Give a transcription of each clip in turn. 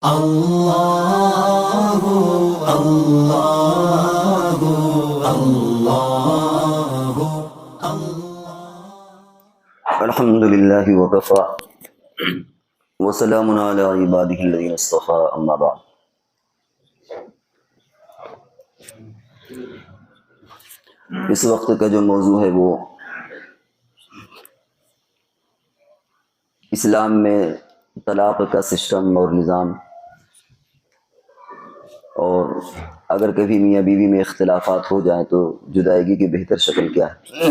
اللہ اللہ اللہ الحمد للہ وکفا وسلام علی عبادہ الذین اصطفیٰ اما بعد۔ اس وقت کا جو موضوع ہے وہ اسلام میں طلاق کا سسٹم اور نظام، اور اگر کبھی میاں بیوی میں اختلافات ہو جائیں تو جدائیگی کی بہتر شکل کیا ہے۔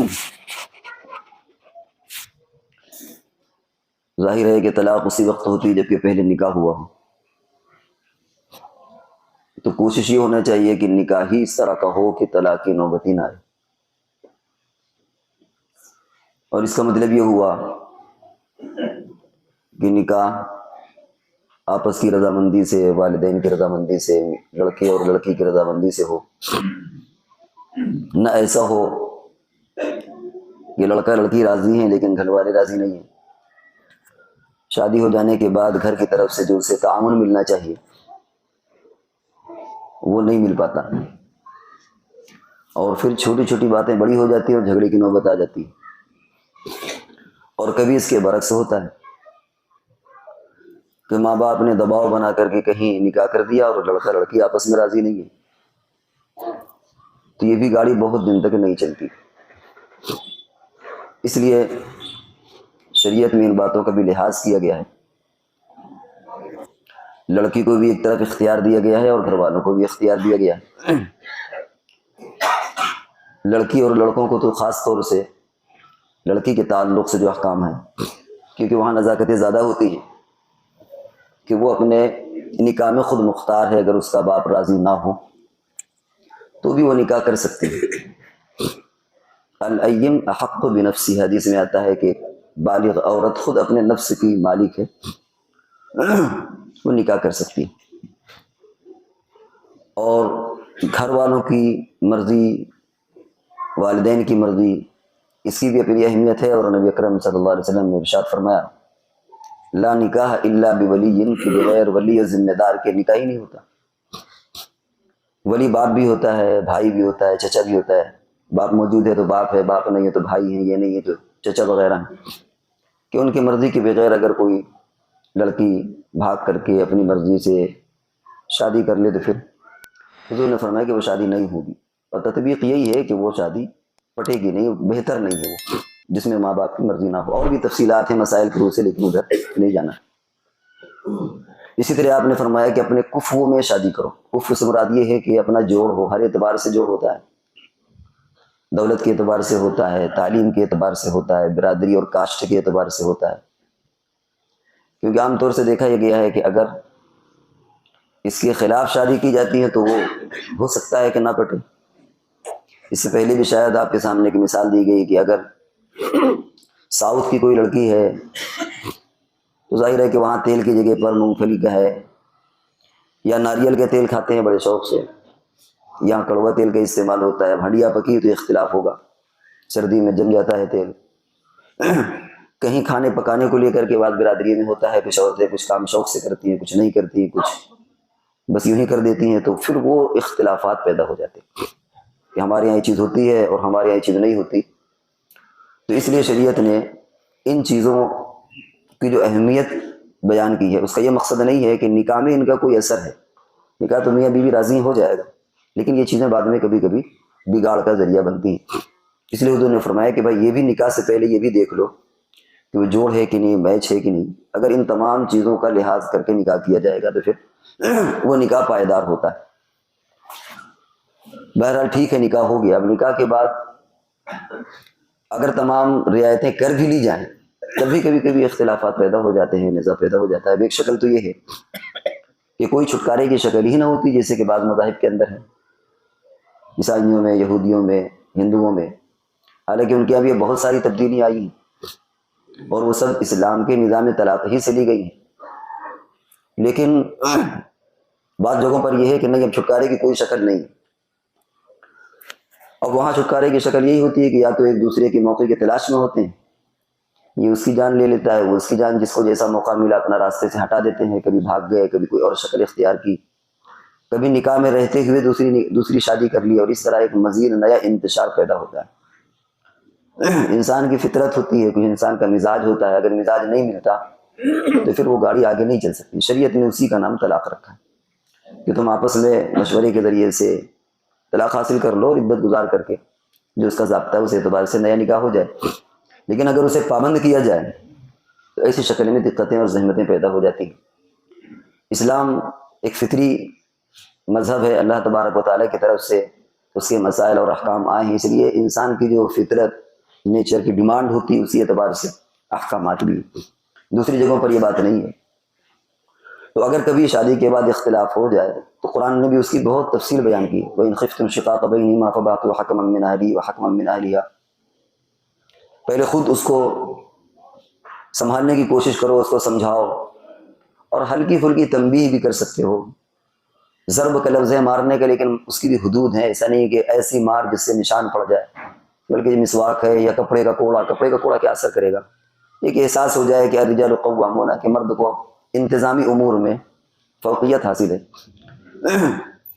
ظاہر ہے کہ طلاق اسی وقت ہوتی ہے جب کہ پہلے نکاح ہوا ہو، تو کوشش یہ ہونا چاہیے کہ نکاح ہی اس طرح کا ہو کہ طلاق کی نوبت ہی نہ آئے۔ اور اس کا مطلب یہ ہوا کہ نکاح آپس کی رضامندی سے، والدین کی رضامندی سے، لڑکے اور لڑکی کی رضامندی سے ہو، نہ ایسا ہو کہ لڑکا لڑکی راضی ہیں لیکن گھر والے راضی نہیں ہیں۔ شادی ہو جانے کے بعد گھر کی طرف سے جو اسے تعاون ملنا چاہیے وہ نہیں مل پاتا، اور پھر چھوٹی چھوٹی باتیں بڑی ہو جاتی ہیں اور جھگڑے کی نوبت آ جاتی ہے۔ اور کبھی اس کے برعکس ہوتا ہے کہ ماں باپ نے دباؤ بنا کر کے کہیں نکاح کر دیا اور لڑکا لڑکی آپس میں راضی نہیں ہے، تو یہ بھی گاڑی بہت دن تک نہیں چلتی۔ اس لیے شریعت میں ان باتوں کا بھی لحاظ کیا گیا ہے۔ لڑکی کو بھی ایک طرف اختیار دیا گیا ہے اور گھر والوں کو بھی اختیار دیا گیا ہے۔ لڑکی اور لڑکوں کو تو خاص طور سے لڑکی کے تعلق سے جو احکام ہیں، کیونکہ وہاں نزاکتیں زیادہ ہوتی ہیں کہ وہ اپنے نکاح میں خود مختار ہے، اگر اس کا باپ راضی نہ ہو تو بھی وہ نکاح کر سکتی ہے۔ الأیم احق بنفسہ، حدیث میں آتا ہے کہ بالغ عورت خود اپنے نفس کی مالک ہے، وہ نکاح کر سکتی ہے۔ اور گھر والوں کی مرضی، والدین کی مرضی، اس کی بھی اپنی اہمیت ہے، اور نبی اکرم صلی اللہ علیہ وسلم نے ارشاد فرمایا لا نکاح الا بولی، کہ بغیر ولی اور ذمہ دار کے نکاح ہی نہیں ہوتا۔ ولی باپ بھی ہوتا ہے، بھائی بھی ہوتا ہے، چچا بھی ہوتا ہے۔ باپ موجود ہے تو باپ ہے، باپ نہیں ہے تو بھائی ہیں، یہ نہیں ہے تو چچا وغیرہ ہیں، کہ ان کی مرضی کے بغیر اگر کوئی لڑکی بھاگ کر کے اپنی مرضی سے شادی کر لے تو پھر حضور نے فرمایا کہ وہ شادی نہیں ہوگی، اور تطبیق یہی ہے کہ وہ شادی پٹے گی نہیں، بہتر نہیں ہے وہ جس میں ماں باپ کی مرضی نہ ہو۔ اور بھی تفصیلات ہیں مسائل کے روح سے، لیکن ادھر نہیں جانا۔ اسی طرح آپ نے فرمایا کہ اپنے کفو میں شادی کرو۔ کفو سے مراد یہ ہے کہ اپنا جوڑ ہو، ہر اعتبار سے جوڑ ہوتا ہے، دولت کے اعتبار سے ہوتا ہے، تعلیم کے اعتبار سے ہوتا ہے، برادری اور کاسٹ کے اعتبار سے ہوتا ہے۔ کیونکہ عام طور سے دیکھا یہ گیا ہے کہ اگر اس کے خلاف شادی کی جاتی ہے تو وہ ہو سکتا ہے کہ نہ پٹے۔ اس سے پہلے بھی شاید آپ کے سامنے ایک مثال دی گئی کہ اگر ساؤتھ کی کوئی لڑکی ہے تو ظاہر ہے کہ وہاں تیل کی جگہ پر مونگ پھلی کا ہے، یا ناریل کا تیل کھاتے ہیں بڑے شوق سے، یہاں کڑوا تیل کا استعمال ہوتا ہے۔ ہنڈیا پکی تو اختلاف ہوگا، سردی میں جم جاتا ہے تیل۔ کہیں کھانے پکانے کو لے کر کے بات برادری میں ہوتا ہے، کچھ عورتیں کچھ کام شوق سے کرتی ہیں، کچھ نہیں کرتی، کچھ بس یوں ہی کر دیتی ہیں، تو پھر وہ اختلافات پیدا ہو جاتے ہیں کہ ہمارے یہاں یہ چیز ہوتی ہے اور ہمارے یہاں یہ چیز نہیں ہوتی۔ تو اس لیے شریعت نے ان چیزوں کی جو اہمیت بیان کی ہے، اس کا یہ مقصد نہیں ہے کہ نکاح میں ان کا کوئی اثر ہے، نکاح تو میاں بیوی راضی ہو جائے گا، لیکن یہ چیزیں بعد میں کبھی کبھی بگاڑ کا ذریعہ بنتی ہیں۔ اس لیے حضور نے فرمایا کہ بھائی یہ بھی نکاح سے پہلے یہ بھی دیکھ لو کہ وہ جوڑ ہے کہ نہیں، میچ ہے کہ نہیں۔ اگر ان تمام چیزوں کا لحاظ کر کے نکاح کیا جائے گا تو پھر وہ نکاح پائیدار ہوتا ہے۔ بہرحال ٹھیک ہے، نکاح ہو گیا۔ اب نکاح کے بعد اگر تمام رعایتیں کر بھی لی جائیں تبھی کبھی کبھی اختلافات پیدا ہو جاتے ہیں، نزاع پیدا ہو جاتا ہے۔ اب ایک شکل تو یہ ہے کہ کوئی چھٹکارے کی شکل ہی نہ ہوتی، جیسے کہ بعض مذاہب کے اندر ہے، عیسائیوں میں، یہودیوں میں، ہندوؤں میں، حالانکہ ان کے اب یہ بہت ساری تبدیلیاں آئی ہیں اور وہ سب اسلام کے نظام طلاق ہی سے لی گئی ہیں، لیکن بعض جگہوں پر یہ ہے کہ نہیں، اب چھٹکارے کی کوئی شکل نہیں۔ اب وہاں چھٹکارے کی شکل یہی ہوتی ہے کہ یا تو ایک دوسرے کے موقع کی تلاش میں ہوتے ہیں، یہ اس کی جان لے لیتا ہے، وہ اس کی جان، جس کو جیسا موقع ملا اپنا راستے سے ہٹا دیتے ہیں، کبھی بھاگ گئے، کبھی کوئی اور شکل اختیار کی، کبھی نکاح میں رہتے ہوئے دوسری شادی کر لی، اور اس طرح ایک مزید نیا انتشار پیدا ہوتا ہے۔ انسان کی فطرت ہوتی ہے، کوئی انسان کا مزاج ہوتا ہے، اگر مزاج نہیں ملتا تو پھر وہ گاڑی آگے نہیں چل سکتی۔ شریعت نے اسی کا نام طلاق رکھا ہے کہ تم آپس میں مشورے کے ذریعے سے طلاق حاصل کر لو، عدت گزار کر کے، جو اس کا ضابطہ ہے اس اعتبار سے نیا نکاح ہو جائے۔ لیکن اگر اسے پابند کیا جائے تو ایسی شکل میں دقتیں اور زحمتیں پیدا ہو جاتی ہیں۔ اسلام ایک فطری مذہب ہے، اللہ تبارک و تعالیٰ کی طرف سے اس کے مسائل اور احکام آئے ہیں، اس لیے انسان کی جو فطرت نیچر کی ڈیمانڈ ہوتی ہے اسی اعتبار سے احکامات بھی، دوسری جگہوں پر یہ بات نہیں ہے۔ تو اگر کبھی شادی کے بعد اختلاف ہو جائے تو قرآن نے بھی اس کی بہت تفصیل بیان کی، وَإِنْ خِفْتُمْ شِقَاقَ بَيْنِهِمَا فَبَعْثُوا حَكَمًا مِنْ أَهْلِهِ وَحَكَمًا مِنْ أَهْلِهَا۔ پہلے خود اس کو سنبھالنے کی کوشش کرو، اس کو سمجھاؤ، اور ہلکی پھلکی تنبیہ بھی کر سکتے ہو۔ ضرب کا لفظ ہے مارنے کا، لیکن اس کی بھی حدود ہیں، ایسا نہیں کہ ایسی مار جس سے نشان پڑ جائے، بلکہ یہ مسواک ہے یا کپڑے کا کوڑا کیا اثر کرے گا؟ ایک احساس ہو جائے کہ الرجال قوامون، کہ مرد کو انتظامی امور میں فوقیت حاصل ہے۔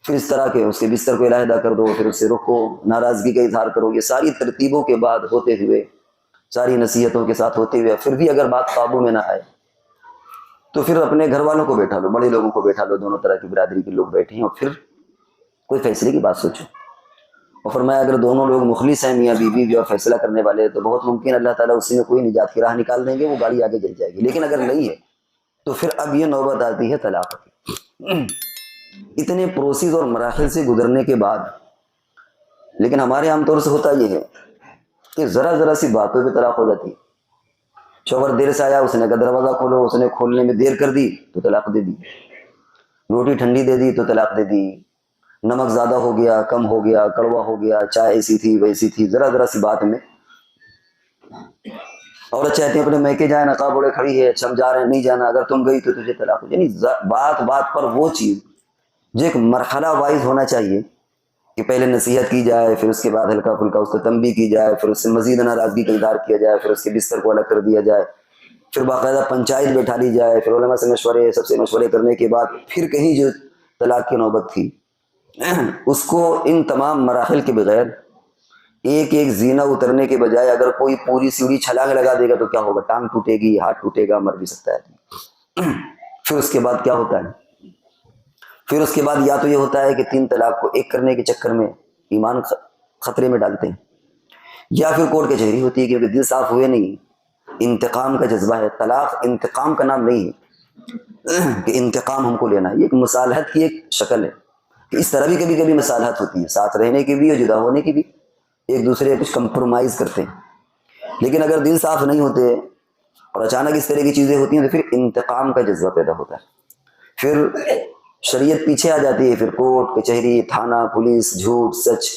پھر اس طرح کے اس کے بستر کو علیحدہ کر دو، پھر اس سے رخو، ناراضگی کا اظہار کرو، یہ ساری ترتیبوں کے بعد ہوتے ہوئے، ساری نصیحتوں کے ساتھ ہوتے ہوئے پھر بھی اگر بات قابو میں نہ آئے تو پھر اپنے گھر والوں کو بیٹھا لو، بڑے لوگوں کو بیٹھا لو، دونوں طرح کی برادری کے لوگ بیٹھے ہیں، اور پھر کوئی فیصلے کی بات سوچو۔ اور فرمایا اگر دونوں لوگ مخلص ہیں، میاں بیوی بھی، اور فیصلہ کرنے والے، تو بہت ممکن اللہ تعالیٰ اسی میں کوئی نجات کی راہ نکال دیں گے، وہ گاڑی آگے چل جائے گی۔ لیکن اگر نہیں ہے تو پھر اب یہ نوبت آتی ہے طلاق کی، اتنے پروسیس اور مراحل سے گزرنے کے بعد۔ لیکن ہمارے عام طور سے ہوتا یہ ہے کہ ذرا سی باتوں پہ طلاق ہو جاتی ہے۔ شوہر دیر سے آیا، اس نے کہا دروازہ کھولو، اس نے کھولنے میں دیر کر دی تو طلاق دے دی، روٹی ٹھنڈی دے دی تو طلاق دے دی، نمک زیادہ ہو گیا، کم ہو گیا، کڑوا ہو گیا، چائے ایسی تھی ویسی تھی، ذرا سی بات میں عورت چاہتی ہے اپنے میکے جائے، نقاب اوڑے کھڑی ہے، ہم جا رہے ہیں، نہیں جانا، اگر تم گئی تو تجھے طلاق ہو۔ یعنی بات پر وہ چیز جو ایک مرحلہ وائز ہونا چاہیے کہ پہلے نصیحت کی جائے، پھر اس کے بعد ہلکا پھلکا اس کو تنبیہ کی جائے، پھر اس سے مزید ناراضگی کا اظہار کیا جائے، پھر اس کے بستر کو الگ کر دیا جائے، پھر باقاعدہ پنچایت بیٹھا لی جائے، پھر علماء سے سب سے مشورے کرنے کے بعد پھر کہیں جو طلاق کی نوبت تھی، اس کو ان تمام مراحل کے بغیر ایک زینہ اترنے کے بجائے اگر کوئی پوری سیڑھی چھلانگ لگا دے گا تو کیا ہوگا؟ ٹانگ ٹوٹے گی، ہاتھ ٹوٹے گا، مر بھی سکتا ہے۔ پھر اس کے بعد کیا ہوتا ہے؟ پھر اس کے بعد یا تو یہ ہوتا ہے کہ 3 طلاق کو ایک کرنے کے چکر میں ایمان خطرے میں ڈالتے ہیں، یا پھر کورٹ کچہری ہوتی ہے کیونکہ دل صاف ہوئے نہیں، انتقام کا جذبہ ہے۔ طلاق انتقام کا نام نہیں ہے کہ انتقام ہم کو لینا ہے، یہ ایک مصالحت کی ایک شکل ہے کہ اس طرح بھی کبھی کبھی مصالحت ہوتی ہے، ساتھ رہنے کی بھی اور جدا ہونے کی بھی، ایک دوسرے کچھ کمپرومائز کرتے ہیں۔ لیکن اگر دل صاف نہیں ہوتے اور اچانک اس طرح کی چیزیں ہوتی ہیں تو پھر انتقام کا جذبہ پیدا ہوتا ہے، پھر شریعت پیچھے آ جاتی ہے، پھر کورٹ کچہری، تھانہ، پولیس، جھوٹ سچ،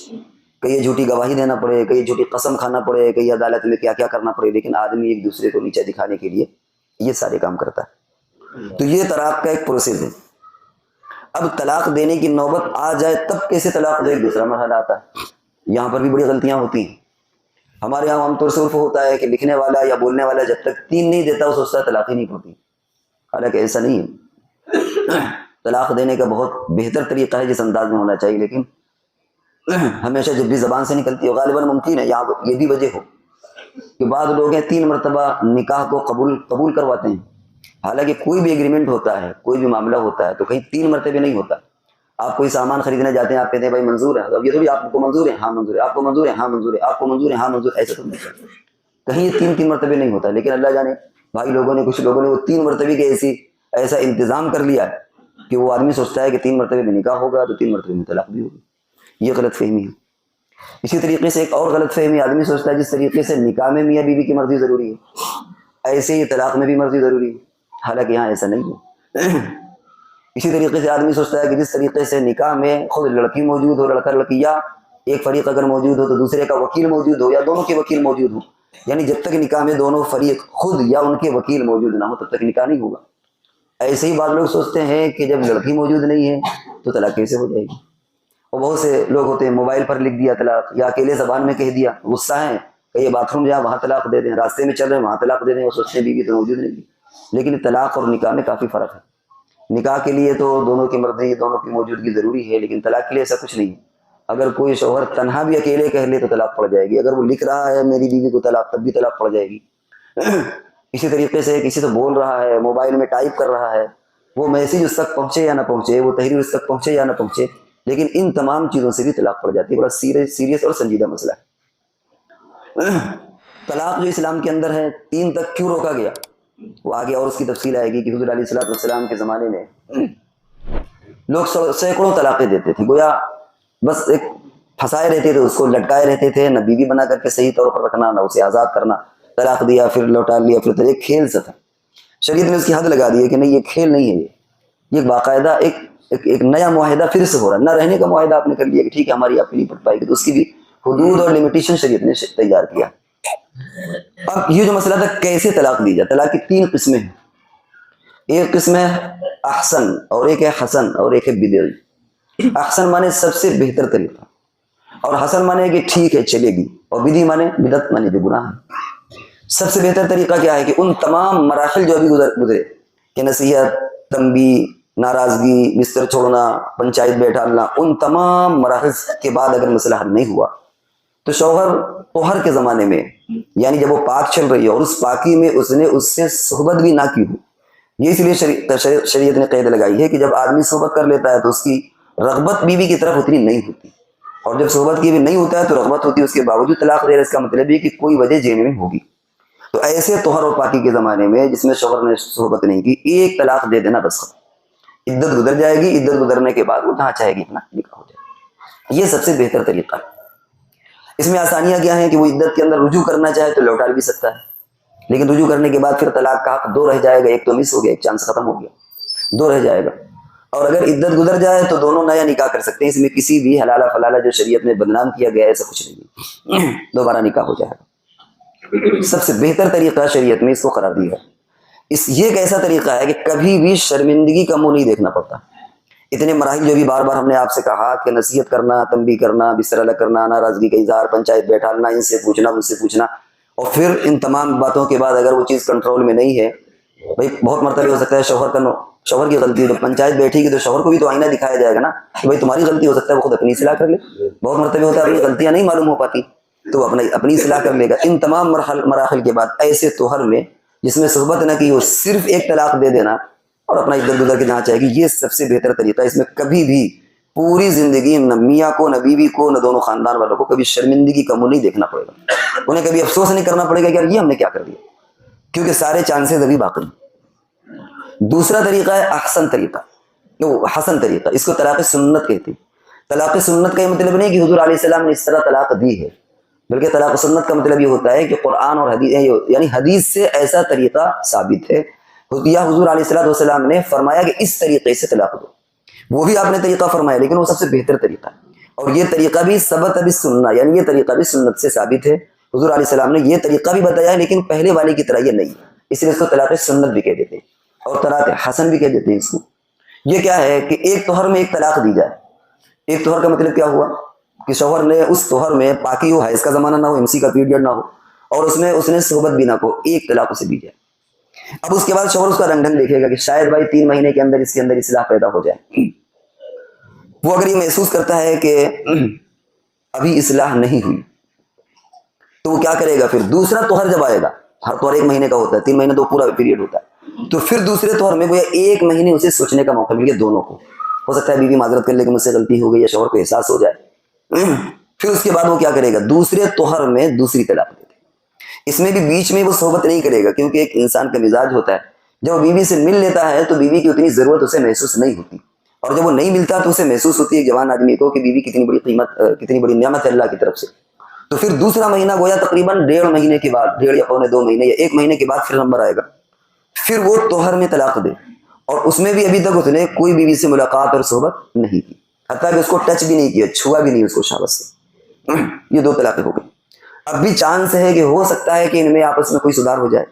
کئی جھوٹی گواہی دینا پڑے، کئی جھوٹی قسم کھانا پڑے، کئی عدالت میں کیا کیا کرنا پڑے، لیکن آدمی ایک دوسرے کو نیچا دکھانے کے لیے یہ سارے کام کرتا ہے۔ تو یہ طلاق کا ایک پروسیس ہے۔ اب طلاق دینے کی نوبت آ جائے تب کیسے طلاق دے، ایک دوسرا مرحلہ آتا ہے۔ یہاں پر بھی بڑی غلطیاں ہوتی ہیں۔ ہمارے یہاں عام طور سے عرف ہوتا ہے کہ لکھنے والا یا بولنے والا جب تک 3 نہیں دیتا وہ سوچتا ہے طلاق ہی نہیں ہوتی، حالانکہ ایسا نہیں ہے۔ طلاق دینے کا بہت بہتر طریقہ ہے جس انداز میں ہونا چاہیے، لیکن ہمیشہ جب بھی زبان سے نکلتی ہے غالباً ممکن ہے یہاں یہ بھی وجہ ہو کہ بعض لوگ ہیں 3 مرتبہ نکاح کو قبول کرواتے ہیں، حالانکہ کوئی بھی ایگریمنٹ ہوتا ہے، کوئی بھی معاملہ ہوتا ہے تو کہیں 3 مرتبہ نہیں ہوتا۔ آپ کوئی سامان خریدنے جاتے ہیں، آپ کہتے ہیں بھائی منظور ہے، اب یہ تھوڑی آپ کو منظور ہے، ہاں منظور ہے، آپ کو منظور ہے، ہاں منظور ہے، آپ کو منظور ہے، ہاں منظور ہے، ایسا تو نہیں کرتے، کہیں 3 مرتبہ نہیں ہوتا۔ لیکن اللہ جانے بھائی کچھ لوگوں نے وہ 3 مرتبہ کے ایسا انتظام کر لیا کہ وہ آدمی سوچتا ہے کہ 3 مرتبہ میں نکاح ہوگا تو 3 مرتبہ میں طلاق بھی ہوگی۔ یہ غلط فہمی ہے۔ اسی طریقے سے ایک اور غلط فہمی، آدمی سوچتا ہے جس طریقے سے نکاح میں میاں بیوی کی مرضی ضروری ہے ایسے ہی طلاق میں بھی مرضی ضروری ہے، حالانکہ یہاں ایسا نہیں ہے۔ اسی طریقے سے آدمی سوچتا ہے کہ جس طریقے سے نکاح میں خود لڑکی موجود ہو، لڑکا لڑکی، یا ایک فریق اگر موجود ہو تو دوسرے کا وکیل موجود ہو، یا دونوں کے وکیل موجود ہو، یعنی جب تک نکاح میں دونوں فریق خود یا ان کے وکیل موجود نہ ہو تب تک نکاح نہیں ہوگا۔ ایسے ہی بعض لوگ سوچتے ہیں کہ جب لڑکی موجود نہیں ہے تو طلاق کیسے ہو جائے گی، اور بہت سے لوگ ہوتے ہیں موبائل پر لکھ دیا طلاق، یا اکیلے زبان میں کہہ دیا، غصہ ہے کہیں باتھ روم جہاں وہاں طلاق دے دیں، راستے میں چل رہے ہیں وہاں طلاق دے دیں، اور سوچتے ہیں بیوی تو موجود نہیں. لیکن طلاق اور نکاح میں کافی فرق ہے. نکاح کے لیے تو دونوں کی مرضی، دونوں کی موجودگی ضروری ہے، لیکن طلاق کے لیے ایسا کچھ نہیں ہے. اگر کوئی شوہر تنہا بھی اکیلے کہہ لے تو طلاق پڑ جائے گی. اگر وہ لکھ رہا ہے میری بیوی کو طلاق، تب بھی طلاق پڑ جائے گی. اسی طریقے سے کسی سے بول رہا ہے، موبائل میں ٹائپ کر رہا ہے، وہ میسیج اس تک پہنچے یا نہ پہنچے، وہ تحریر اس تک پہنچے یا نہ پہنچے، لیکن ان تمام چیزوں سے بھی طلاق پڑ جاتی ہے. بڑا سیریس اور سنجیدہ مسئلہ ہے. طلاق جو اسلام کے اندر ہے 3 تک کیوں روکا گیا، وہ آگے اور اس کی تفصیل آئے گی کہ حضور علیہ السلام کے زمانے میں لوگ سینکڑوں طلاقیں دیتے تھے. گویا بس ایک پھنسائے رہتے تھے، اس کو لٹکائے رہتے تھے، نہ بیوی بنا کر کے صحیح طور پر رکھنا، نہ اسے آزاد کرنا. طلاق دیا پھر لوٹا لیا، پھر ایک کھیل سا تھا. شریعت نے اس کی حد لگا دی ہے کہ نہیں، یہ کھیل نہیں ہے، یہ باقاعدہ ایک نیا معاہدہ پھر سے ہو رہا ہے. نہ رہنے کا معاہدہ آپ نے کر لیا کہ ٹھیک ہے ہماری آپ نہیں پڑ پائے گی، تو اس کی بھی حدود اور لمیٹیشن شریعت نے تیار کیا. اب یہ جو مسئلہ تھا کیسے طلاق دی جائے، طلاق کی 3 قسمیں ہیں. ایک قسم ہے احسن، اور ایک ہے حسن، اور ایک ہے بدعی. احسن مانے سب سے بہتر طریقہ، اور حسن مانے کہ ٹھیک ہے چلے گی، اور بدعی مانے بدعت مانے جو گناہ ہے. سب سے بہتر طریقہ کیا ہے کہ ان تمام مراحل جو ابھی گزرے کہ نصیحت، تنبیہ، ناراضگی، بستر چھوڑنا، پنچایت بیٹھالنا، ان تمام مراحل کے بعد اگر مسئلہ حل نہیں ہوا تو شوہر طہر کے زمانے میں، یعنی جب وہ پاک چل رہی ہے اور اس پاکی میں اس نے اس سے صحبت بھی نہ کی ہو، یہ اس لیے شریعت نے قید لگائی ہے کہ جب آدمی صحبت کر لیتا ہے تو اس کی رغبت بیوی کی طرف اتنی نہیں ہوتی، اور جب صحبت کی بھی نہیں ہوتا ہے تو رغبت ہوتی ہے، اس کے باوجود طلاق دے رہا ہے، اس کا مطلب یہ کہ کوئی وجہ جینوین ہوگی. تو ایسے طہر اور پاکی کے زمانے میں جس میں شوہر نے صحبت نہیں کی، ایک طلاق دے دینا بس. عدت گزر جائے گی، عدت گزرنے کے بعد وہ جہاں چاہے گی اپنا نکاح ہو جائے گا. یہ سب سے بہتر طریقہ ہے. اس میں آسانیاں کیا ہیں کہ وہ عدت کے اندر رجوع کرنا چاہے تو لوٹا بھی سکتا ہے، لیکن رجوع کرنے کے بعد پھر طلاق کا حق 2 رہ جائے گا. ایک تو مس ہو گیا، ایک چانس ختم ہو گیا، 2 رہ جائے گا. اور اگر عدت گزر جائے تو دونوں نیا نکاح کر سکتے ہیں. اس میں کسی بھی حلالہ فلالہ جو شریعت میں بدنام کیا گیا ہے ایسا کچھ نہیں ہے، دوبارہ نکاح ہو جائے گا. سب سے بہتر طریقہ شریعت میں اس کو قرار دیا ہے. یہ ایک ایسا طریقہ ہے کہ کبھی بھی شرمندگی کا منہ نہیں دیکھنا پڑتا. اتنے مراحل جو بھی بار بار ہم نے آپ سے کہا کہ نصیحت کرنا، تنبیہ کرنا، بستر الگ کرنا، ناراضگی کا اظہار، پنچایت بیٹھالنا، ان سے پوچھنا ان سے پوچھنا، اور پھر ان تمام باتوں کے بعد اگر وہ چیز کنٹرول میں نہیں ہے، بھائی بہت مرتبہ ہو سکتا ہے شوہر کی غلطی ہے، تو پنچایت بیٹھے گی تو شوہر کو بھی تو آئینہ دکھایا جائے گا نا کہ بھائی تمہاری غلطی ہو سکتا ہے، وہ خود اپنی اصلاح کر لے. بہت مرتبہ ہوتا ہے اپنی غلطیاں نہیں معلوم ہو پاتی تو وہ اپنی اصلاح کر لے گا. ان تمام مراحل کے بعد ایسے طہر میں جس میں صحبت نہ کی ہو، صرف ایک طلاق دے دینا اور اپنا ادھر گزر کے جہاں چاہے گی، یہ سب سے بہتر طریقہ ہے. اس میں کبھی بھی پوری زندگی نہ میاں کو، نہ بیوی کو، نہ دونوں خاندان والوں کو کبھی شرمندگی کا منہ نہیں دیکھنا پڑے گا. انہیں کبھی افسوس نہیں کرنا پڑے گا کہ یار یہ ہم نے کیا کر دیا، کیونکہ سارے چانسز ابھی باقی ہیں. دوسرا طریقہ ہے احسن طریقہ، حسن طریقہ. اس کو طلاق سنت کہتے ہیں. طلاق سنت کا یہ مطلب نہیں کہ حضور علیہ السلام نے اس طرح طلاق دی ہے، بلکہ طلاق سنت کا مطلب یہ ہوتا ہے کہ قرآن اور حدیث، یعنی حدیث سے ایسا طریقہ ثابت ہے یا حضور علیہ السلام نے فرمایا کہ اس طریقے سے طلاق دو. وہ بھی آپ نے طریقہ فرمایا، لیکن وہ سب سے بہتر طریقہ ہے. اور یہ طریقہ بھی ثبت ابھی سننا، یعنی یہ طریقہ بھی سنت سے ثابت ہے. حضور علیہ السلام نے یہ طریقہ بھی بتایا ہے، لیکن پہلے والے کی طرح یہ نہیں، اس لیے اس کو طلاق سنت بھی کہہ دیتے ہیں اور طلاق حسن بھی کہہ دیتے ہیں اس کو. یہ کیا ہے کہ ایک طہر میں ایک طلاق دی جائے. ایک طہر کا مطلب کیا ہوا کہ شوہر نے اس طہر میں پاکی ہو، حیض کا زمانہ نہ ہو، MC کا پیریڈ نہ ہو، اور اس نے صحبت بھی نہ کو، ایک طلاق اسے دی جائے. اب اس کے بعد شوہر اس کا رنگ ڈھنگ دیکھے گا کہ شاید بھائی 3 مہینے کے اندر اس کے اندر اصلاح پیدا ہو جائے. وہ اگر یہ محسوس کرتا ہے کہ ابھی اصلاح نہیں ہوئی تو وہ کیا کرے گا، پھر دوسرا طہر جب آئے گا، ہر طہر 1 مہینے کا ہوتا ہے، 3 مہینے تو پورا پیریڈ ہوتا ہے، تو پھر دوسرے طہر میں وہ 1 مہینے اسے سوچنے کا موقع مل گیا. دونوں کو ہو سکتا ہے بیوی معذرت کر لے کہ مجھ سے غلطی ہو گئی، یا شوہر کو احساس ہو جائے. پھر اس کے بعد وہ کیا کرے گا، دوسرے طہر میں دوسری طلاق دے دے. اس میں بھی بیچ میں وہ صحبت نہیں کرے گا، کیونکہ ایک انسان کا مزاج ہوتا ہے جب بیوی سے مل لیتا ہے تو بیوی کی اتنی ضرورت اسے محسوس نہیں ہوتی، اور جب وہ نہیں ملتا تو اسے محسوس ہوتی ہے جوان آدمی کو کہ بیوی کتنی بڑی قیمت، کتنی بڑی نعمت ہے اللہ کی طرف سے. تو پھر دوسرا مہینہ گویا تقریباً 1.5 مہینے کے بعد، 1.5 یا 2 مہینے یا 1 مہینے کے بعد پھر نمبر آئے گا. پھر وہ طہر میں طلاق دے، اور اس میں بھی ابھی تک اس نے کوئی بیوی سے ملاقات اور صحبت نہیں کی، حتیٰ کہ اس کو ٹچ بھی نہیں کیا، چھوا بھی نہیں اس کو شابت سے. یہ 2 طلاقیں ہو گئی. اب بھی چانس ہے کہ ہو سکتا ہے کہ ان میں آپس میں کوئی سدھار ہو جائے.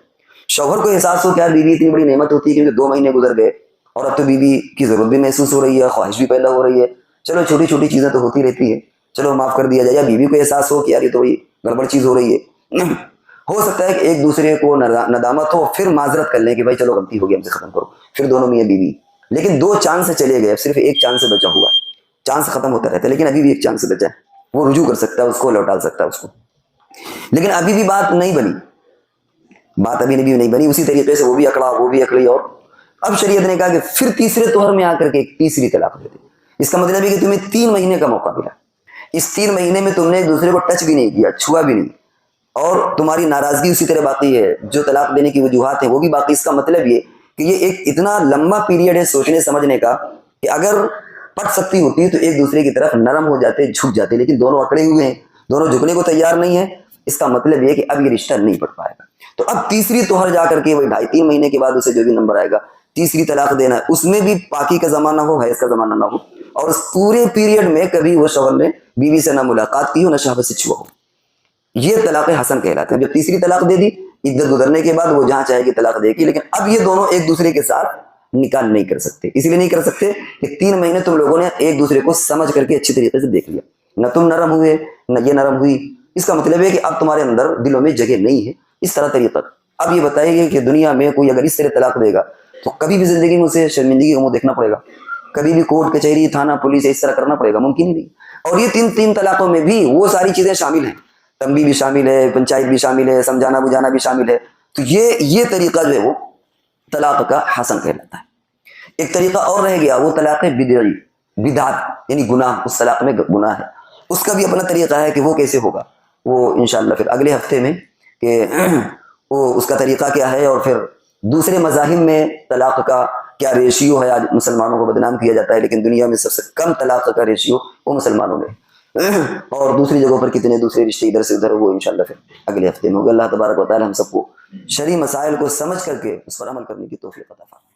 شوہر کو احساس ہو کہ بیوی اتنی بڑی نعمت ہوتی ہے کیونکہ 2 مہینے گزر گئے اور اب تو بیوی کی ضرورت بھی محسوس ہو رہی ہے، خواہش بھی پیدا ہو رہی ہے، چلو چھوٹی چھوٹی چیزیں تو ہوتی رہتی ہے، چلو معاف کر دیا جائے. یا بیوی کو احساس ہو کہ یار یہ تو بڑی گڑبڑ چیز ہو رہی ہے، ہو سکتا ہے کہ ایک دوسرے کو ندامت ہو، پھر معذرت کر لیں کہ بھائی چلو غلطی ہو گئی ہم سے ختم کرو، پھر دونوں میاں بیوی، لیکن 2 چاند سے چلے گئے، صرف ایک چاند سے بچا ہوا ہے، چاند سے ختم ہوتا رہتا ہے لیکن ابھی بھی ایک چاند سے بچا ہے، وہ رجوع کر سکتا ہے، اس کو لوٹا سکتا ہے اس کو، لیکن ابھی بھی بات نہیں بنی، بات ابھی بھی نہیں بنی، اسی طریقے سے وہ بھی اکڑا وہ بھی اکڑی، اور اب شریعت نے کہا کہ پھر تیسرے توہر میں آ کر کے ایک تیسری طلاق دے دی۔ اس کا مطلب ہے کہ تمہیں 3 مہینے کا موقع ملا، اس 3 مہینے میں تم نے ایک دوسرے کو ٹچ بھی نہیں کیا، چھوا بھی نہیں، اور تمہاری ناراضگی اسی طرح باقی ہے، جو طلاق دینے کی وجوہات ہیں وہ بھی باقی۔ اس کا مطلب یہ کہ یہ ایک اتنا لمبا پیریڈ ہے سوچنے سمجھنے کا کہ اگر پٹ سکتی ہوتی تو ایک دوسرے کی طرف نرم ہو جاتے، جھک جاتے، لیکن دونوں اکڑے ہوئے ہیں، دونوں جھکنے کو تیار نہیں ہیں۔ اس کا مطلب یہ کہ اب یہ رشتہ نہیں پڑ پائے گا۔ تو اب تیسری توہر جا کر کے وہی 2.5-3 مہینے کے بعد اسے جو بھی نمبر آئے گا تیسری طلاق دینا ہے، اس میں بھی پاکی کا زمانہ ہو، حیض کا زمانہ نہ ہو، اور اس پورے پیریڈ میں کبھی وہ شوہر نے بیوی سے نہ ملاقات کی ہو، نہ شہوت سے چھوا ہو، یہ طلاق حسن کہلاتے ہیں۔ جب تیسری طلاق دے دی، عدت گزرنے کے بعد وہ جہاں چاہے گی طلاق دے گی، لیکن اب یہ دونوں ایک دوسرے کے ساتھ نکاح نہیں کر سکتے، اس لیے نہیں کر سکتے کہ 3 مہینے تم لوگوں نے ایک دوسرے کو سمجھ کر کے اچھی طریقے سے دیکھ لیا، نہ تم نرم ہوئے نہ یہ نرم ہوئی۔ اس کا مطلب ہے کہ اب تمہارے اندر دلوں میں جگہ نہیں ہے اس طرح طریقہ۔ اب یہ بتائیے گے کہ دنیا میں کوئی اگر اس طرح طلاق دے گا تو کبھی بھی زندگی میں اسے شرمندگی کا منہ دیکھنا پڑے گا، کبھی بھی کورٹ کچہری تھانہ پولیس اس طرح کرنا پڑے گا، ممکن ہی نہیں۔ اور یہ 3 طلاقوں میں بھی وہ ساری چیزیں شامل ہیں، تنبیہ بھی شامل ہے، پنچایت بھی شامل ہے، سمجھانا بجھانا بھی شامل ہے۔ تو یہ طریقہ جو ہے وہ طلاق کا حسن کہلاتا ہے۔ ایک طریقہ اور رہ گیا، وہ طلاق بدعی، بدعت یعنی گناہ، اس طلاق میں گناہ ہے، اس کا بھی اپنا طریقہ ہے کہ وہ کیسے ہوگا، وہ انشاءاللہ پھر اگلے ہفتے میں کہ وہ اس کا طریقہ کیا ہے، اور پھر دوسرے مذاہب میں طلاق کا کیا ریشیو ہے۔ آج مسلمانوں کو بدنام کیا جاتا ہے لیکن دنیا میں سب سے کم طلاق کا ریشیو وہ مسلمانوں میں، اور دوسری جگہوں پر کتنے دوسرے رشتے ادھر سے ادھر، وہ انشاءاللہ پھر اگلے ہفتے میں ہوگا۔ اللہ تبارک و تعالی ہم سب کو شرعی مسائل کو سمجھ کر کے اس پر عمل کرنے کی توفیق عطا فرمائے۔